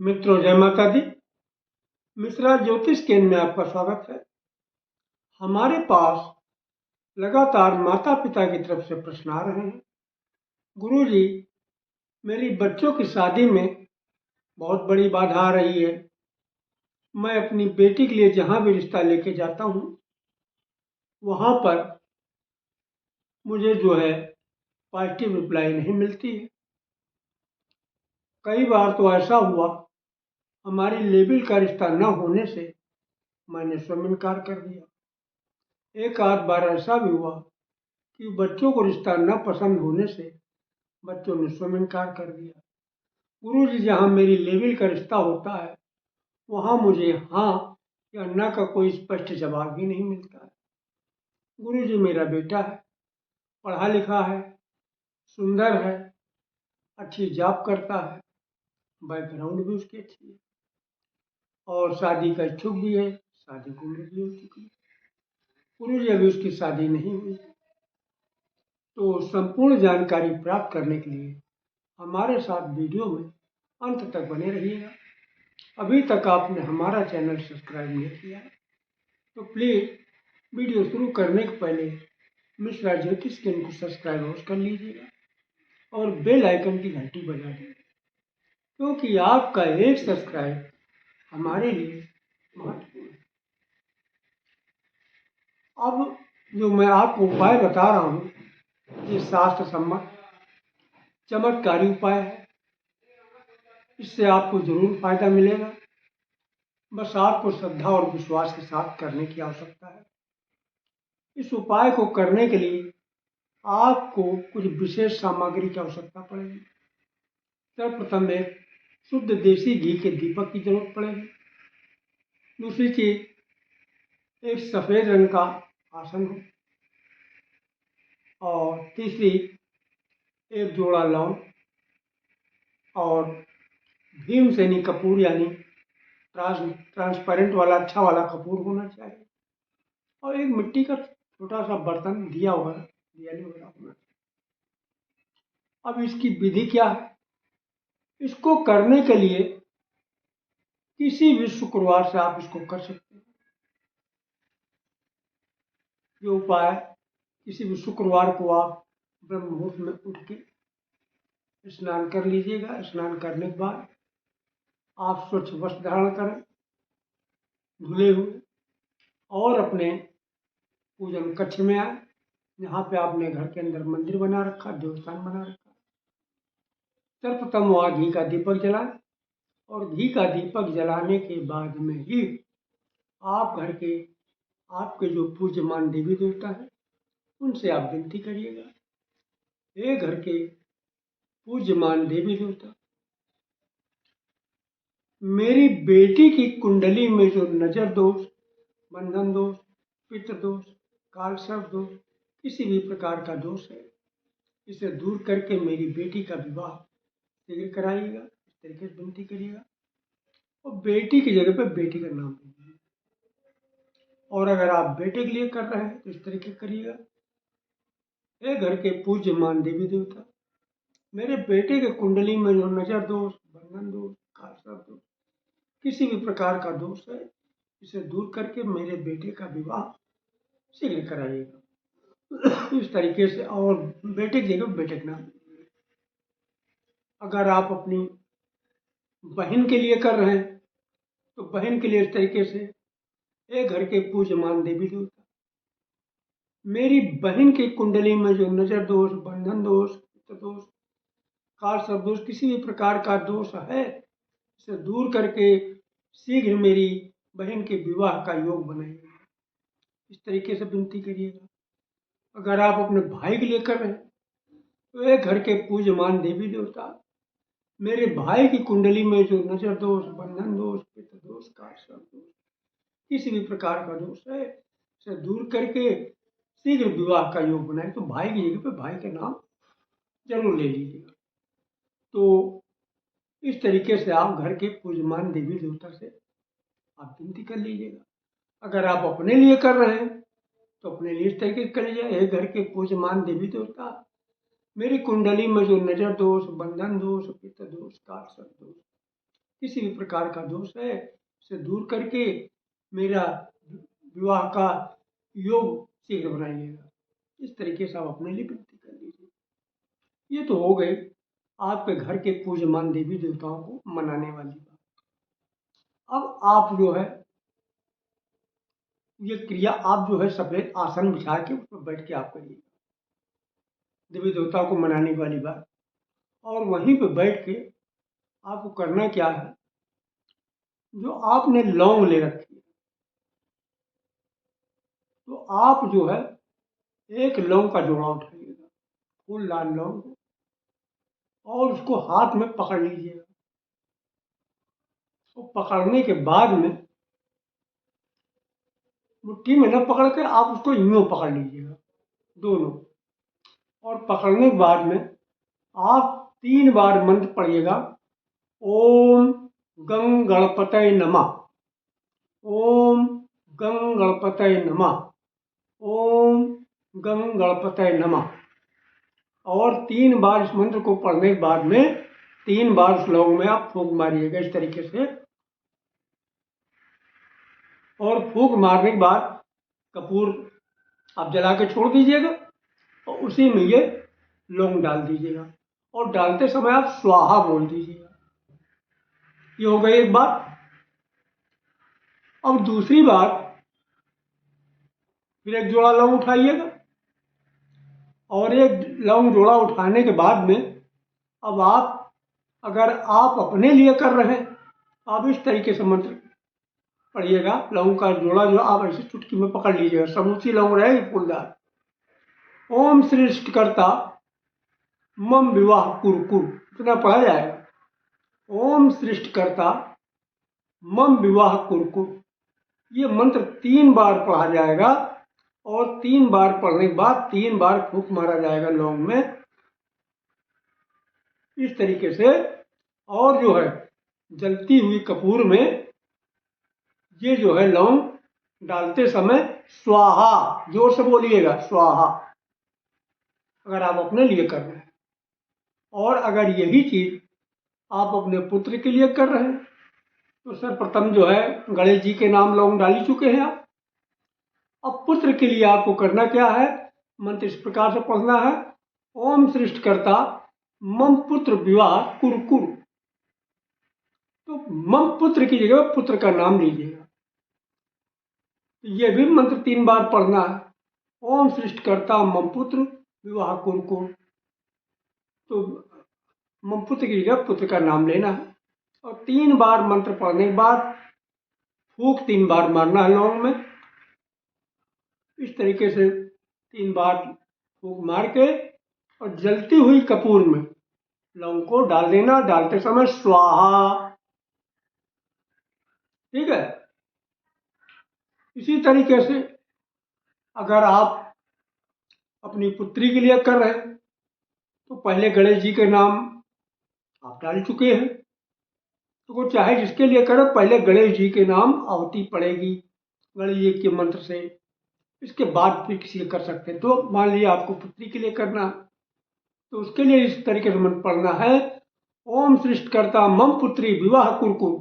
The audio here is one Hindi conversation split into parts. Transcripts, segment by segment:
मित्रों, जय माता दी। मिश्रा ज्योतिष केंद्र में आपका स्वागत है। हमारे पास लगातार माता पिता की तरफ से प्रश्न आ रहे हैं। गुरुजी, मेरी बच्चों की शादी में बहुत बड़ी बाधा आ रही है। मैं अपनी बेटी के लिए जहां भी रिश्ता लेके जाता हूं, वहां पर मुझे जो है पॉजिटिव रिप्लाई नहीं मिलती है। कई बार तो ऐसा हुआ, हमारी लेवल का रिश्ता न होने से मैंने स्वयं इनकार कर दिया। एक आध बार ऐसा भी हुआ कि बच्चों को रिश्ता न पसंद होने से बच्चों ने स्वयं इनकार कर दिया। गुरुजी, जहाँ मेरी लेवल का रिश्ता होता है, वहाँ मुझे हाँ या ना का कोई स्पष्ट जवाब ही नहीं मिलता है। गुरुजी, मेरा बेटा है, पढ़ा लिखा है, सुंदर है, अच्छी जॉब करता है, बैकग्राउंड भी उसकी अच्छी है और शादी का इच्छुक भी है, शादी की उम्र भी हो चुकी है। गुरुजी, अभी उसकी शादी नहीं हुई। तो संपूर्ण जानकारी प्राप्त करने के लिए हमारे साथ वीडियो में अंत तक बने रहिएगा। अभी तक आपने हमारा चैनल सब्सक्राइब नहीं किया है तो प्लीज़ वीडियो शुरू करने के पहले मिश्रा ज्योतिष केंद्र को सब्सक्राइब अवश्य कर लीजिएगा और बेल आइकन की घंटी बजा दीजिए, क्योंकि आपका एक सब्सक्राइब हमारे लिए महत्वपूर्ण है। अब जो मैं आपको उपाय बता रहा हूँ, ये शास्त्र सम्मत चमत्कारी उपाय है। इससे आपको जरूर फायदा मिलेगा। बस आपको श्रद्धा और विश्वास के साथ करने की आवश्यकता है। इस उपाय को करने के लिए आपको कुछ विशेष सामग्री की आवश्यकता पड़ेगी। सर्वप्रथम एक शुद्ध देसी घी के दीपक की जरूरत पड़ेगी। दूसरी चीज, एक सफेद रंग का आसन हो, और तीसरी एक जोड़ा लौंग और भीमसेनी कपूर, यानी ट्रांसपेरेंट वाला अच्छा वाला कपूर होना चाहिए, और एक मिट्टी का छोटा सा बर्तन, दिया वगैरह, दियाली वगैरह होना चाहिए। अब इसकी विधि क्या है? इसको करने के लिए किसी भी शुक्रवार से आप इसको कर सकते हैं। ये उपाय किसी भी शुक्रवार को आप ब्रह्म मुहूर्त में उठ के स्नान कर लीजिएगा। स्नान करने के बाद आप स्वच्छ वस्त्र धारण करें, धुले हुए, और अपने पूजन कक्ष में आए, जहाँ पे आपने घर के अंदर मंदिर बना रखा, देवस्थान बना रखा। सर्वप्रथम वहाँ घी का दीपक जलाएं, और घी का दीपक जलाने के बाद में ही आप घर के आपके जो पूज्यमान देवी देवता हैं, उनसे आप विनती करिएगा। हे घर के पूज्यमान देवी देवता, मेरी बेटी की कुंडली में जो नजर दोष, बंधन दोष, पितृ दोष, काल सर्प दोष, किसी भी प्रकार का दोष है, इसे दूर करके मेरी बेटी का विवाह शीघ्र कराइएगा। इस तरीके से विनती करिएगा, और बेटी की जगह पर बेटी का नाम दीजिए। और अगर आप बेटे के लिए कर रहे हैं तो इस तरीके करिएगा। हे घर के पूज्यमान देवी देवता, मेरे बेटे के कुंडली में जो नजर दोष, बंधन दोष, काल सर्प दोष, किसी भी प्रकार का दोष है, इसे दूर करके मेरे बेटे का विवाह शीघ्र कराइएगा। इस तरीके से, और बेटे की जगह बेटे का नाम। अगर आप अपनी बहन के लिए कर रहे हैं तो बहन के लिए इस तरीके से, एक घर के पूज्यमान देवी देवता, मेरी बहन की कुंडली में जो नजर दोष, बंधन दोष, पितृ दोष, काल सर्प दोष, किसी भी प्रकार का दोष है, इसे दूर करके शीघ्र मेरी बहन के विवाह का योग बनाइएगा। इस तरीके से विनती करिएगा। अगर आप अपने भाई के लिए कर रहे हैं तो एक घर के पूज्यमान देवी देवता, मेरे भाई की कुंडली में जो नजर दोष, बंधन दोष, पितृ दोष, काल सर्प दोष, किसी भी प्रकार का दोष है, इसे दूर करके शीघ्र विवाह का योग बनाए। तो भाई की जगह पे भाई का नाम जरूर ले लीजिएगा। तो इस तरीके से आप घर के पूज्यमान देवी देवता से आप विनती कर लीजिएगा। अगर आप अपने लिए कर रहे हैं तो अपने लिए इस तरीके से कर लीजिए। हे घर के पूज्यमान देवी देवता, मेरी कुंडली में जो नजर दोष, बंधन दोष, पितृ दोष, काल सर्प दोष, किसी भी प्रकार का दोष है उसे दूर करके मेरा विवाह का योग शीघ्र बनाइएगा। इस तरीके से आप अपने लिए विनती कर लीजिए। ये तो हो गई आपके घर के पूज्यमान देवी देवताओं को मनाने वाली बात। अब आप जो है ये क्रिया आप जो है सफेद आसन बिछा के उस पर बैठ के आप करिए, देवी देवताओं को मनाने वाली बात। और वहीं पे बैठ के आपको करना क्या है, जो आपने लौंग ले रखी है तो आप जो है एक लौंग का जोड़ा उठाइएगा, फूल लाल लौंग, और उसको हाथ में पकड़ लीजिएगा। तो पकड़ने के बाद में मुट्ठी में न पकड़ के आप उसको यूं पकड़ लीजिएगा दोनों, और पकड़ने के बाद में आप 3 बार मंत्र पढ़िएगा, ओम गं गणपतये नमः, ओम गं गणपतये नमः, ओम गं गणपतये नमः। और 3 बार इस मंत्र को पढ़ने के बाद में 3 बार उस लौंग में आप फूंक मारिएगा इस तरीके से। और फूंक मारने के बाद कपूर आप जला के छोड़ दीजिएगा और उसी में ये लौंग डाल दीजिएगा, और डालते समय आप स्वाहा बोल दीजिएगा। ये हो गई एक बात। अब दूसरी बात, फिर एक जोड़ा लौंग उठाइएगा, और एक लौंग जोड़ा उठाने के बाद में अब आप, अगर आप अपने लिए कर रहे हैं आप इस तरीके से मंत्र पढ़िएगा। लौंग का जोड़ा जो आप ऐसे चुटकी में पकड़ लीजिएगा, समूची लौंग रहेगी फूलदार। ओम सृष्टिकर्ता मम विवाह कुरकुर, इतना पढ़ा जाएगा। ओम सृष्टिकर्ता मम विवाह कुरकुर, ये मंत्र 3 बार पढ़ा जाएगा, और 3 बार पढ़ने के बाद 3 बार फूंक मारा जाएगा लौंग में इस तरीके से। और जो है जलती हुई कपूर में ये जो है लौंग डालते समय स्वाहा, जोर से बोलिएगा स्वाहा, अगर आप अपने लिए कर रहे हैं। और अगर यही चीज आप अपने पुत्र के लिए कर रहे हैं तो सर्वप्रथम जो है गणेश जी के नाम लौंग डाल ही चुके हैं आप। अब पुत्र के लिए आपको करना क्या है, मंत्र इस प्रकार से पढ़ना है, ओम सृष्टिकर्ता मम पुत्र विवाह कुरकुर। तो मम पुत्र की जगह पुत्र का नाम लीजिएगा। ये भी मंत्र 3 बार पढ़ना है, ओम सृष्टिकर्ता मम पुत्र विवाह कुरकुर। तो मम पुत्र की जगह पुत्र का नाम लेना है, और 3 बार मंत्र पढ़ने के बाद फूंक 3 बार मारना है लौंग में इस तरीके से। 3 बार फूंक मार के और जलती हुई कपूर में लौंग को डाल देना, डालते समय स्वाहा। ठीक है। इसी तरीके से अगर आप अपनी पुत्री के लिए कर रहे हैं तो पहले गणेश जी के नाम आप डाल चुके हैं, तो वो चाहे जिसके लिए करे पहले गणेश जी के नाम आहुति पड़ेगी गणेश जी के मंत्र से, इसके बाद फिर किसी कर सकते हैं। तो मान लीजिए आपको पुत्री के लिए करना है तो उसके लिए इस तरीके से मंत्र पढ़ना है, ओम सृष्टिकर्ता मम पुत्री विवाह कुरकुर,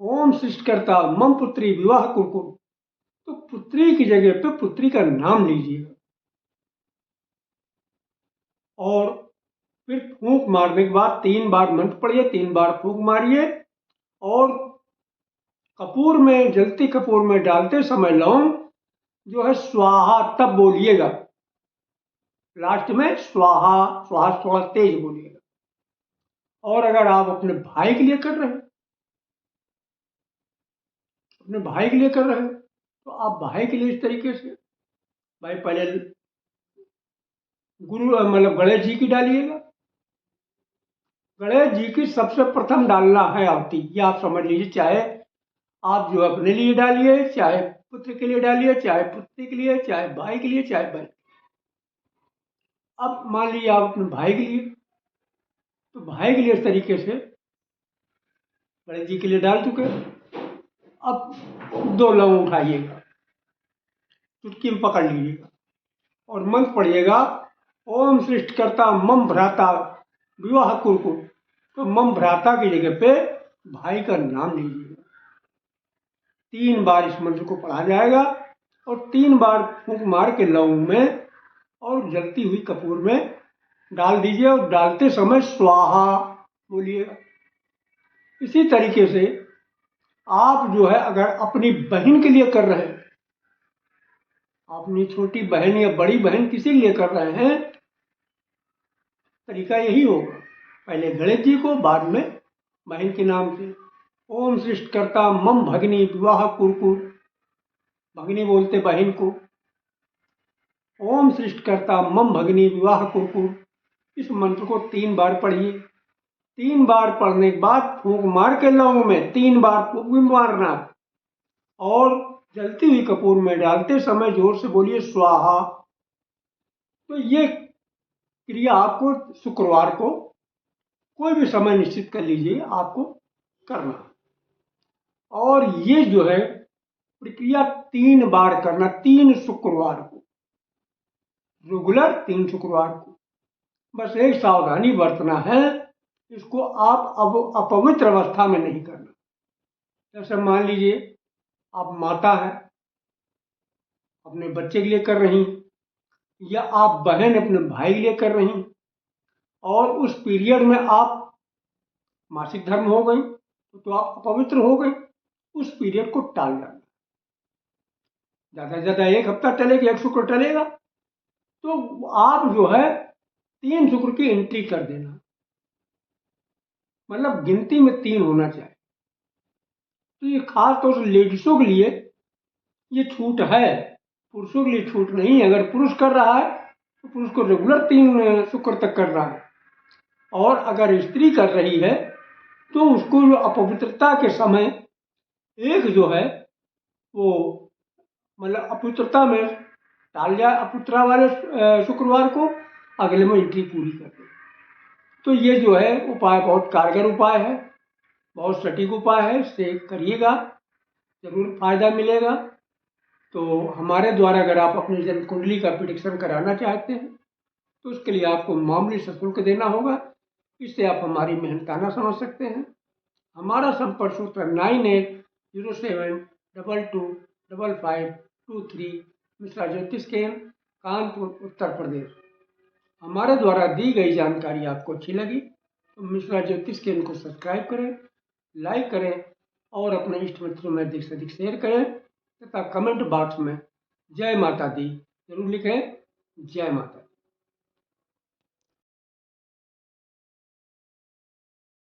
ओम सृष्टिकर्ता मम पुत्री विवाह कुरकुर। तो पुत्री की जगह पे पुत्री का नाम लीजिएगा, और फिर फूंक मारने के बाद 3 बार मंत्र पढ़िए, 3 बार फूंक मारिए, और कपूर में, जलती कपूर में डालते समय लौंग जो है स्वाहा तब बोलिएगा, लास्ट में स्वाहा, स्वाहा थोड़ा तेज बोलिएगा। और अगर आप अपने भाई के लिए कर रहे हैं, अपने भाई के लिए कर रहे हैं तो आप भाई के लिए इस तरीके से, भाई पहले गुरु मतलब गणेश जी की डालिएगा। गणेश जी की सबसे प्रथम डालना है आरती, ये आप समझ लीजिए। चाहे आप जो अपने लिए डालिए, चाहे पुत्र के लिए डालिए, चाहे पुत्री के लिए, चाहे भाई के लिए, चाहे बहन। अब मान लीजिए आप अपने भाई के लिए, तो भाई के लिए इस तरीके से गणेश जी के लिए डाल चुके। अब 2 लौंग उठाइएगा, चुटकी में पकड़ लीजिएगा और मंत्र पढ़िएगा, ओम सृष्टिकर्ता मम भ्राता विवाह कुरकुर। तो मम भ्राता की जगह पे भाई का नाम लीजिएगा। 3 बार इस मंत्र को पढ़ा जाएगा और 3 बार फूंक मार के लौंग में और जलती हुई कपूर में डाल दीजिए और डालते समय स्वाहा बोलिएगा। इसी तरीके से आप जो है अगर अपनी बहन के लिए कर रहे हैं, अपनी छोटी बहन या बड़ी बहन किसी के लिए कर रहे हैं, तरीका यही होगा, पहले गणेश जी को, बाद में बहन के नाम से। ओम सृष्टिकर्ता मम भगिनी विवाह कुरकुर, भगिनी बोलते बहन को। ओम सृष्टिकर्ता मम भगिनी विवाह कुरकुर, इस मंत्र को 3 बार पढ़िए। 3 बार पढ़ने के बाद फूंक मार के लौंग में 3 बार फूंक भी मारना और जलती हुई कपूर में डालते समय जोर से बोलिए स्वाहा। तो ये क्रिया आपको शुक्रवार को कोई भी समय निश्चित कर लीजिए आपको करना, और ये जो है प्रक्रिया 3 बार करना, 3 शुक्रवार को, रेगुलर 3 शुक्रवार को। बस एक सावधानी बरतना है, इसको आप अब अपवित्र अवस्था में नहीं करना। जैसे मान लीजिए आप माता है, अपने बच्चे के लिए कर रही, या आप बहन अपने भाई के लिए कर रही, और उस पीरियड में आप मासिक धर्म हो गई तो आप अपवित्र हो गई, उस पीरियड को टाल जाना। ज़्यादा से ज़्यादा 1 हफ्ता टलेगा, 1 शुक्र टलेगा, तो आप जो है 3 शुक्र की एंट्री कर देना, मतलब गिनती में 3 होना चाहिए। तो ये खास तौर से लेडीज़ों के लिए ये छूट है, पुरुषों के लिए छूट नहीं। अगर पुरुष कर रहा है तो पुरुष को रेगुलर 3 शुक्र तक कर रहा है, और अगर स्त्री कर रही है तो उसको जो अपवित्रता के समय एक जो है वो मतलब अपवित्रता में डाल जाए, अपवित्रता वाले शुक्रवार को अगले में एंट्री पूरी कर दे। तो ये जो है उपाय बहुत कारगर उपाय है, बहुत सटीक उपाय है, इससे करिएगा, जरूर फायदा मिलेगा। तो हमारे द्वारा अगर आप अपनी जन्म कुंडली का प्रेडिक्शन कराना चाहते हैं तो उसके लिए आपको मामूली शुल्क देना होगा, इससे आप हमारी मेहनताना समझ सकते हैं। हमारा संपर्क सूत्र 9807225523, मिश्रा ज्योतिष केंद्र, कानपुर, उत्तर प्रदेश। हमारे द्वारा दी गई जानकारी आपको अच्छी लगी तो मिश्रा ज्योतिष केंद्र को सब्सक्राइब करें, लाइक करें और अपने इष्ट मित्रों में अधिक से अधिक शेयर करें, तथा कमेंट बॉक्स में जय माता दी जरूर लिखें। जय माता।